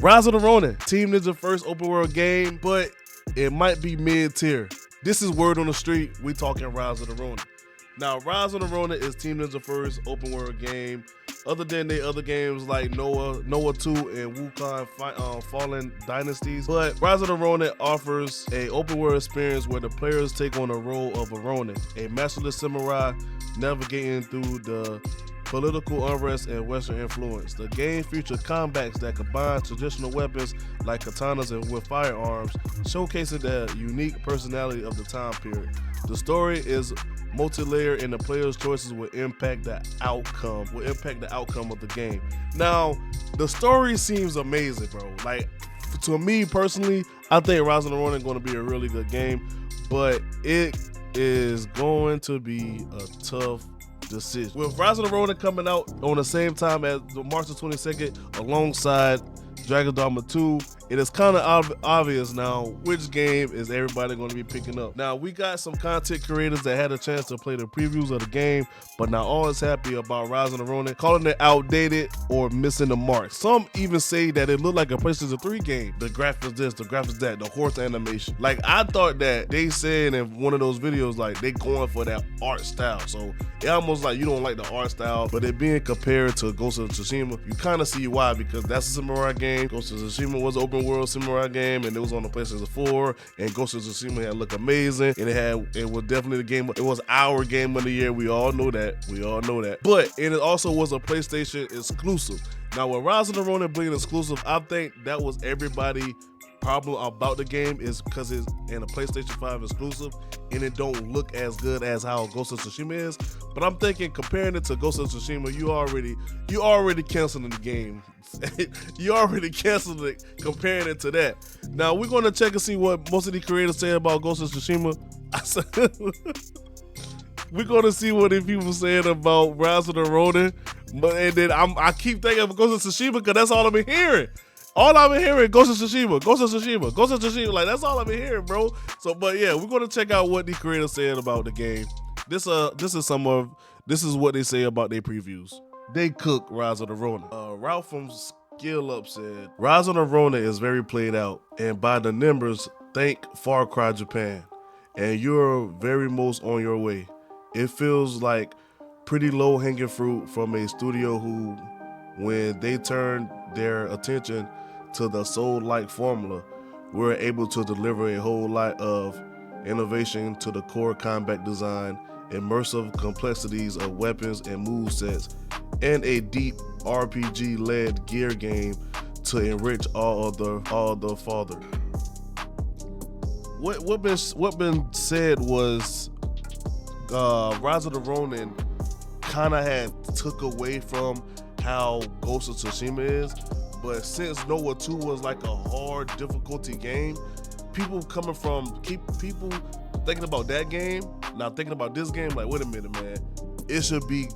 Rise of the Ronin, Team Ninja first open world game, but it might be mid-tier. This is word on the street, we talking Rise of the Ronin. Now, Rise of the Ronin is Team Ninja first open world game. Other than the other games like Nioh 2 and Wukong Fallen Dynasties, but Rise of the Ronin offers a open world experience where the players take on the role of a Ronin, a masterless samurai navigating through the political unrest and Western influence. The game features combats that combine traditional weapons like katanas and with firearms, showcasing the unique personality of the time period. The story is multi-layered and the player's choices will impact the outcome of the game. Now, the story seems amazing, bro. Like, to me personally, I think Rise of the Ronin is going to be a really good game, but it is going to be a tough decision. With Rise of the Ronin coming out on the same time as March the 22nd alongside Dragon Dogma 2, it is kind of obvious now which game is everybody going to be picking up. Now, we got some content creators that had a chance to play the previews of the game, but not all is happy about Rise of the Ronin, calling it outdated or missing the mark. Some even say that it looked like a PlayStation 3 game. The graphics this, the graphics that, the horse animation. Like, I thought that they said in one of those videos, like, they going for that art style. So, it almost like you don't like the art style, but it being compared to Ghost of Tsushima, you kind of see why, because that's a samurai game. Ghost of Tsushima was an open world samurai game, and it was on the PlayStation 4, and Ghost of Tsushima had looked amazing, and it was definitely the game. It was our game of the year. We all know that. But it also was a PlayStation exclusive. Now, with Rise of the Ronin being exclusive, I think that was everybody problem about the game, is because it's in a PlayStation 5 exclusive and it don't look as good as how Ghost of Tsushima is. But I'm thinking, comparing it to Ghost of Tsushima, you already canceling the game. You already canceled it comparing it to that. Now, we're going to check and see what most of the creators say about Ghost of Tsushima. We're going to see what the people saying about Rise of the Ronin. And then I keep thinking of Ghost of Tsushima because that's all I've been hearing. All I've been hearing, Ghost of Tsushima, Ghost of Tsushima, Ghost of Tsushima. Like, that's all I've been hearing, bro. So, but yeah, we're going to check out what the creators said about the game. This is what they say about their previews. They cook Rise of the Ronin. Ralph from Skill Up said, Rise of the Ronin is very played out, and by the numbers, thank Far Cry Japan, and you're very most on your way. It feels like pretty low hanging fruit from a studio who, when they turned their attention to the soul-like formula, were able to deliver a whole lot of innovation to the core combat design, immersive complexities of weapons and movesets, and a deep RPG-led gear game to enrich all the further. What been said was Rise of the Ronin kind of had took away from how Ghost of Tsushima is, but since Nioh 2 was like a hard difficulty game, people thinking about that game, now thinking about this game, like, wait a minute, man, it should be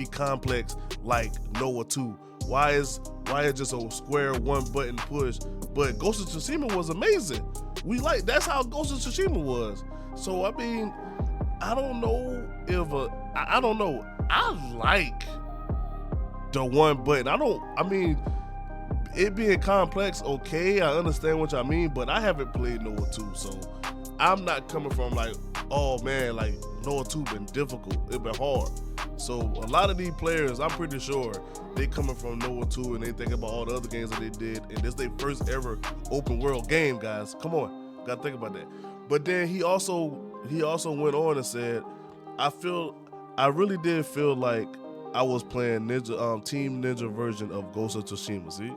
complex like Nioh 2. Why is just a square one button push? But Ghost of Tsushima was amazing. That's how Ghost of Tsushima was. So I mean, I don't know. I like the one button. It being complex, okay, I understand what y'all mean, but I haven't played Nioh 2, so I'm not coming from like, oh man, like Nioh 2 been difficult, it been hard. So a lot of these players, I'm pretty sure they coming from Nioh 2 and they think about all the other games that they did, and this their first ever open world game, guys. Come on, gotta think about that. But then he also went on and said, I really did feel like I was playing Team Ninja version of Ghost of Tsushima, see?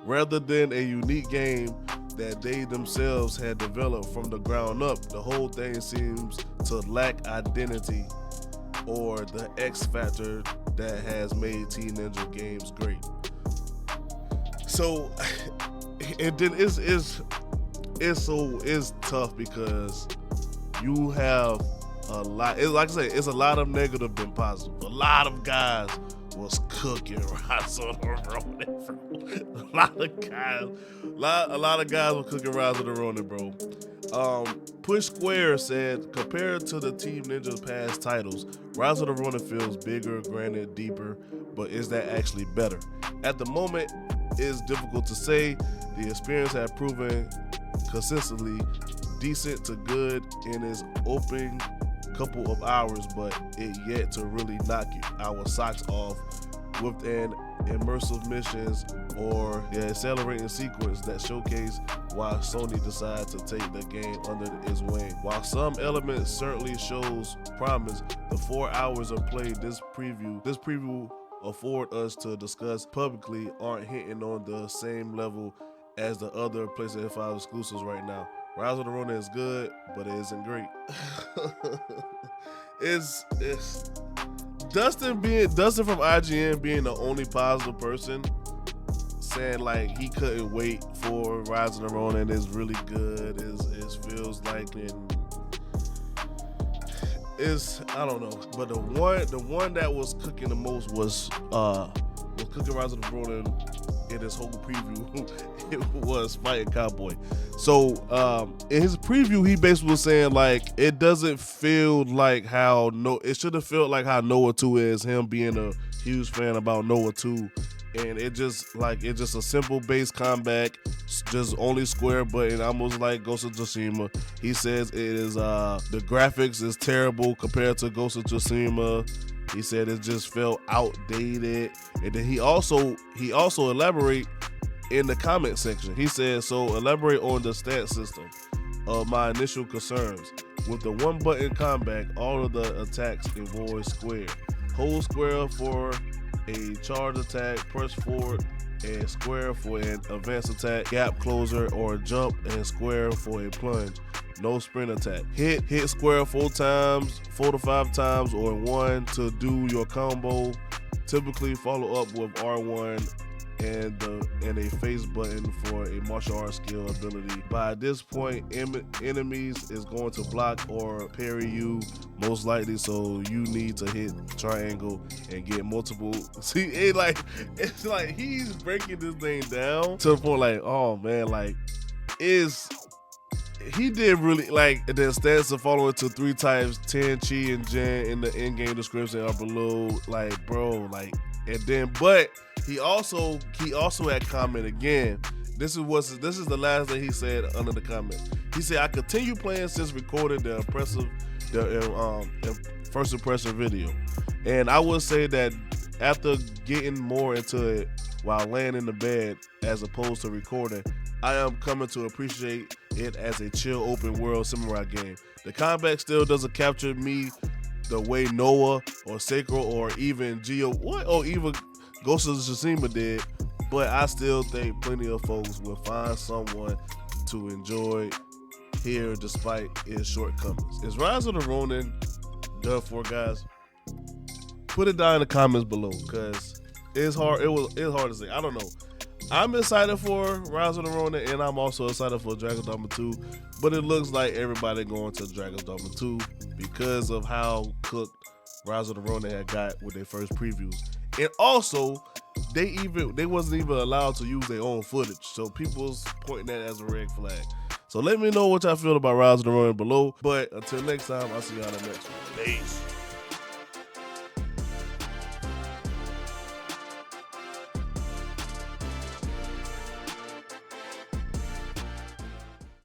Rather than a unique game that they themselves had developed from the ground up, the whole thing seems to lack identity or the X factor that has made Team Ninja games great. So, and then it's tough because you have a lot. Like I say, it's a lot of negative than positive. A lot of guys was cooking Rise of the Ronin, bro. A lot of guys were cooking Rise of the Ronin, bro. Push Square said, compared to the Team Ninja's past titles, Rise of the Ronin feels bigger, granted, deeper, but is that actually better? At the moment, is difficult to say. The experience had proven consistently decent to good in its opening couple of hours, but it yet to really knock our socks off with an immersive missions or the accelerating sequence that showcase why Sony decided to take the game under its wing. While some elements certainly shows promise, the 4 hours of play this preview afford us to discuss publicly aren't hitting on the same level as the other PlayStation 5 exclusives right now. Rise of the Ronin is good, but it isn't great. it's Dustin from IGN being the only positive person, saying like he couldn't wait for Rise of the Ronin. Is really good. It feels like, and I don't know. But the one that was cooking the most was cooking Rise of the Ronin in his whole preview. It was Fighting Cowboy. So in his preview, he basically was saying like it doesn't feel like how it should have felt like how Nioh 2 is, him being a huge fan about Nioh 2. And it's just a simple base combat, just only square button, almost like Ghost of Tsushima. He says it is the graphics is terrible compared to Ghost of Tsushima. He said it just felt outdated. And then he also elaborate in the comment section. He said, so elaborate on the stat system of my initial concerns. With the one button combat, all of the attacks avoid square. Hold square for a charge attack, press forward and square for an advanced attack, gap closer or jump, and square for a plunge. No sprint attack. Hit square 4 to 5 times or 1 to do your combo. Typically follow up with R1 and a face button for a martial arts skill ability. By this point, enemies is going to block or parry you most likely, so you need to hit triangle and get multiple. See, it's like he's breaking this thing down to the point like, oh man, like he did really like the stats of following to 3 types 10 chi and gen in the in-game description are below, like bro, like. And then, but he also had comment again. This is the last thing he said under the comment. He said, I continue playing since recording the first impression video. And I would say that after getting more into it while laying in the bed as opposed to recording, I am coming to appreciate it as a chill open world samurai game. The combat still doesn't capture me the way Nioh or Sekiro or even even Ghost of Tsushima did, but I still think plenty of folks will find someone to enjoy here despite its shortcomings. Is Rise of the Ronin done for, guys? Put it down in the comments below, because it's hard. It's hard to say. I don't know. I'm excited for Rise of the Ronin, and I'm also excited for Dragon's Dogma 2, but it looks like everybody going to Dragon's Dogma 2 because of how cooked Rise of the Ronin had got with their first previews. And also, they wasn't even allowed to use their own footage, so people's pointing that as a red flag. So let me know what y'all feel about Rise of the Ronin below, but until next time, I'll see y'all in the next one. Peace.